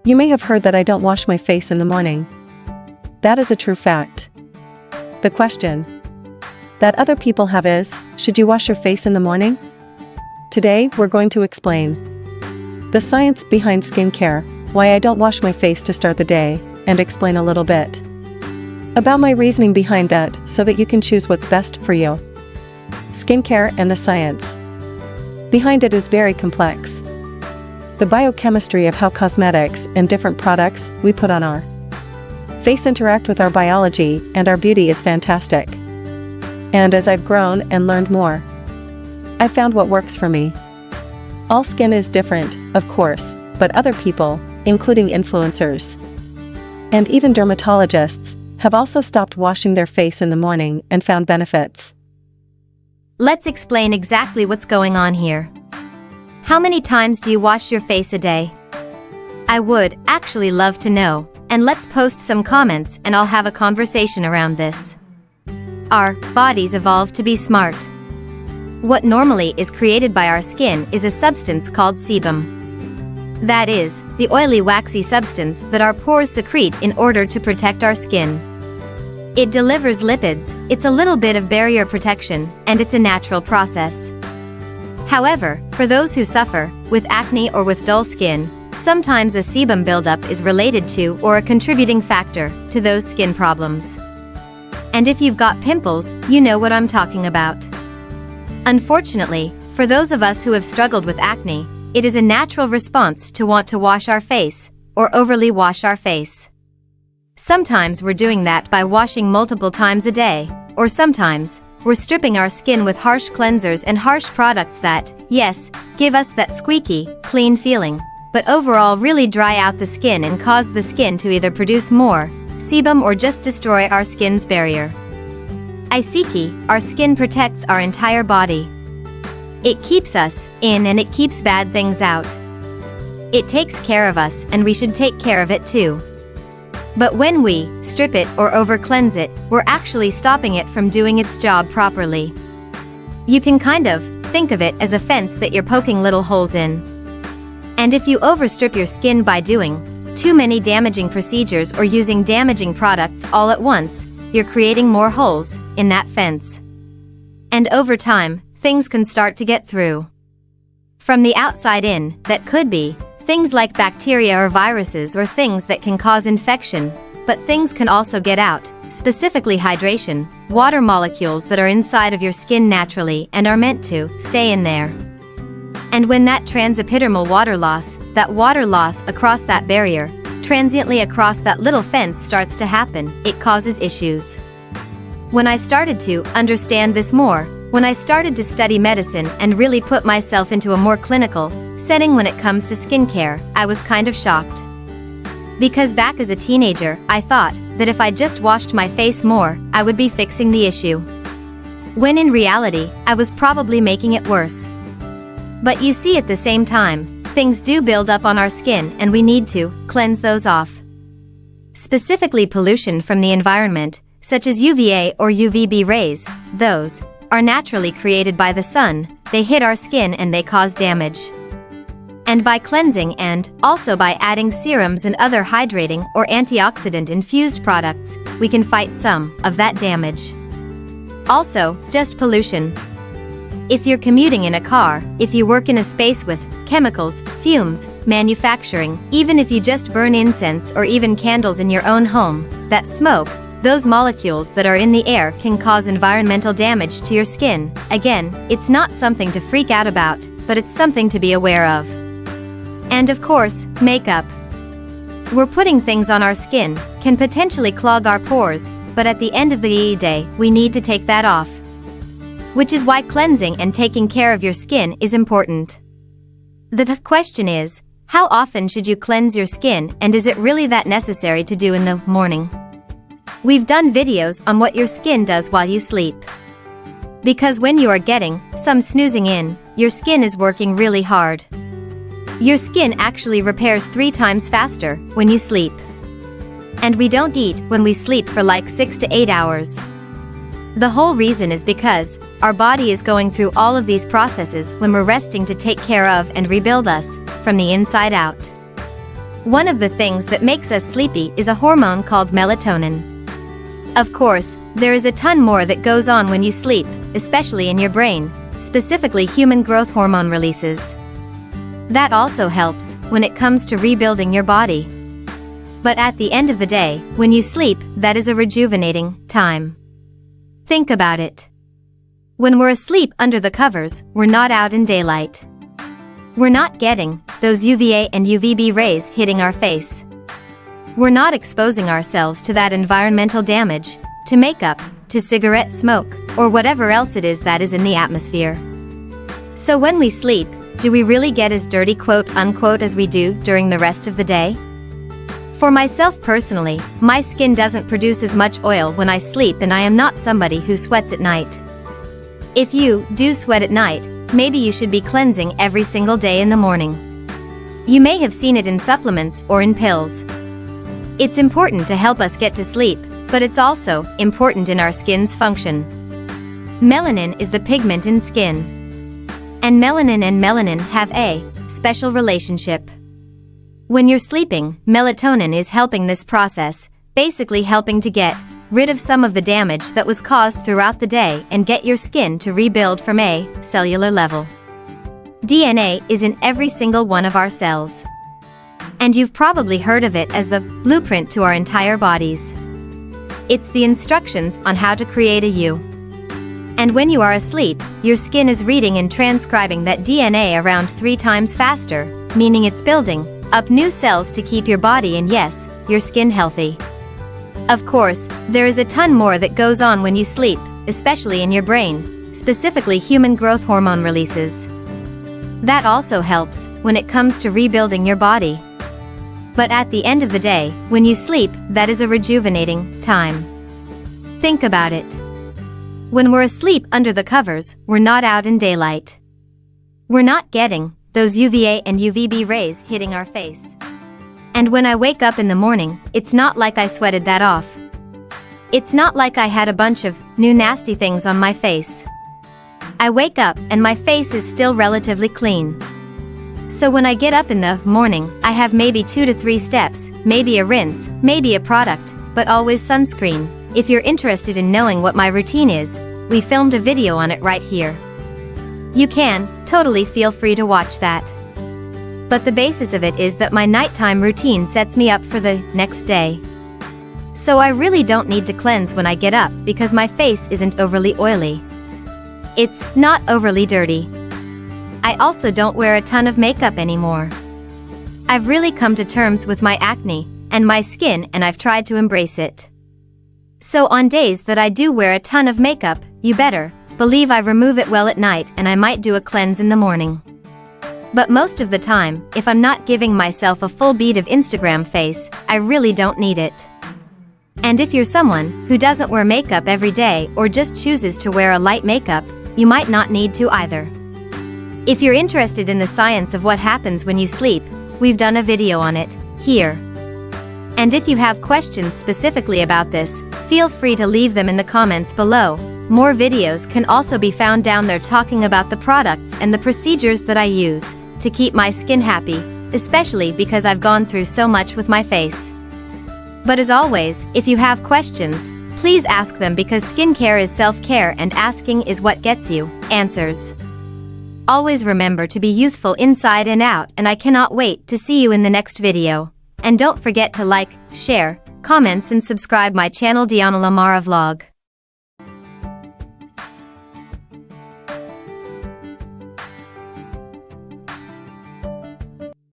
You may have heard that I don't wash my face in the morning. That is a true fact. The question that other people have is, should you wash your face in the morning? Today, we're going to explain the science behind skincare, why I don't wash my face to start the day, and explain a little bit about my reasoning behind that so that you can choose what's best for you. Skincare and the science behind it is very complex. The biochemistry of how cosmetics and different products we put on our face interact with our biology and our beauty is fantastic. And as I've grown and learned more, I found what works for me. All skin is different, of course, but other people, including influencers and even dermatologists, have also stopped washing their face in the morning and found benefits. Let's explain exactly what's going on here. How many times do you wash your face a day? I would actually love to know, and let's post some comments and I'll have a conversation around this. Our bodies evolved to be smart. What normally is created by our skin is a substance called sebum. That is, the oily waxy substance that our pores secrete in order to protect our skin. It delivers lipids, it's a little bit of barrier protection, and it's a natural process. However, for those who suffer with acne or with dull skin, sometimes a sebum buildup is related to or a contributing factor to those skin problems. And if you've got pimples, you know what I'm talking about. Unfortunately, for those of us who have struggled with acne, it is a natural response to want to wash our face, or overly wash our face. Sometimes we're doing that by washing multiple times a day, or sometimes we're stripping our skin with harsh cleansers and harsh products that, yes, give us that squeaky, clean feeling, but overall really dry out the skin and cause the skin to either produce more sebum or just destroy our skin's barrier. Our skin protects our entire body. It keeps us in and it keeps bad things out. It takes care of us and we should take care of it too. But when we strip it or over-cleanse it, we're actually stopping it from doing its job properly. You can kind of think of it as a fence that you're poking little holes in. And if you overstrip your skin by doing too many damaging procedures or using damaging products all at once, you're creating more holes in that fence. And over time, things can start to get through. From the outside in, that could be things like bacteria or viruses or things that can cause infection, but things can also get out, specifically hydration, water molecules that are inside of your skin naturally and are meant to stay in there. And when that transepidermal water loss across that barrier, transiently across that little fence starts to happen, it causes issues. When I started to understand this more, when I started to study medicine and really put myself into a more clinical setting when it comes to skincare, I was kind of shocked. Because back as a teenager, I thought that if I just washed my face more, I would be fixing the issue. When in reality, I was probably making it worse. But you see, at the same time, things do build up on our skin and we need to cleanse those off. Specifically pollution from the environment, such as UVA or UVB rays, those are naturally created by the sun, they hit our skin and they cause damage. And by cleansing and also by adding serums and other hydrating or antioxidant-infused products, we can fight some of that damage. Also, just pollution. If you're commuting in a car, if you work in a space with chemicals, fumes, manufacturing, even if you just burn incense or even candles in your own home, that smoke, those molecules that are in the air can cause environmental damage to your skin. Again, it's not something to freak out about, but it's something to be aware of. And of course, makeup. We're putting things on our skin, can potentially clog our pores, but at the end of the day, we need to take that off. Which is why cleansing and taking care of your skin is important. The question is, how often should you cleanse your skin, and is it really that necessary to do in the morning? We've done videos on what your skin does while you sleep. Because when you are getting some snoozing in, your skin is working really hard. Your skin actually repairs 3 times faster when you sleep. And we don't eat when we sleep for like 6 to 8 hours. The whole reason is because our body is going through all of these processes when we're resting to take care of and rebuild us from the inside out. one of the things that makes us sleepy is a hormone called melatonin. Of course, there is a ton more that goes on when you sleep, especially in your brain, specifically human growth hormone releases. That also helps when it comes to rebuilding your body. But at the end of the day, when you sleep, that is a rejuvenating time. Think about it. When we're asleep under the covers, we're not out in daylight. We're not getting those UVA and UVB rays hitting our face. We're not exposing ourselves to that environmental damage, to makeup, to cigarette smoke, or whatever else it is that is in the atmosphere. So when we sleep, do we really get as dirty quote-unquote as we do during the rest of the day? For myself personally, my skin doesn't produce as much oil when I sleep, and I am not somebody who sweats at night. If you do sweat at night, maybe you should be cleansing every single day in the morning. You may have seen it in supplements or in pills. It's important to help us get to sleep, but it's also important in our skin's function. Melanin is the pigment in skin. And melanin have a special relationship. When you're sleeping, melatonin is helping this process, basically helping to get rid of some of the damage that was caused throughout the day and get your skin to rebuild from a cellular level. DNA is in every single one of our cells. And you've probably heard of it as the blueprint to our entire bodies. It's the instructions on how to create a you. And when you are asleep, your skin is reading and transcribing that DNA around 3 times faster, meaning it's building up new cells to keep your body and yes, your skin healthy. Of course, there is a ton more that goes on when you sleep, especially in your brain, specifically human growth hormone releases. That also helps when it comes to rebuilding your body. But at the end of the day, when you sleep, that is a rejuvenating time. Think about it. When we're asleep under the covers, we're not out in daylight. We're not getting those UVA and UVB rays hitting our face. And when I wake up in the morning, it's not like I sweated that off. It's not like I had a bunch of new nasty things on my face. I wake up and my face is still relatively clean. So when I get up in the morning, I have maybe 2 to 3 steps, maybe a rinse, maybe a product, but always sunscreen. If you're interested in knowing what my routine is, we filmed a video on it right here. You can totally feel free to watch that. But the basis of it is that my nighttime routine sets me up for the next day. So I really don't need to cleanse when I get up because my face isn't overly oily. It's not overly dirty. I also don't wear a ton of makeup anymore. I've really come to terms with my acne and my skin, and I've tried to embrace it. So on days that I do wear a ton of makeup, you better believe I remove it well at night, and I might do a cleanse in the morning. But most of the time, if I'm not giving myself a full beat of Instagram face, I really don't need it. And if you're someone who doesn't wear makeup every day or just chooses to wear a light makeup, you might not need to either. If you're interested in the science of what happens when you sleep, we've done a video on it here. And if you have questions specifically about this, feel free to leave them in the comments below. More videos can also be found down there talking about the products and the procedures that I use to keep my skin happy, especially because I've gone through so much with my face. But as always, if you have questions, please ask them, because skincare is self-care and asking is what gets you answers. Always remember to be youthful inside and out, and I cannot wait to see you in the next video. And don't forget to like, share, comments and subscribe my channel Diana Lamara Vlog.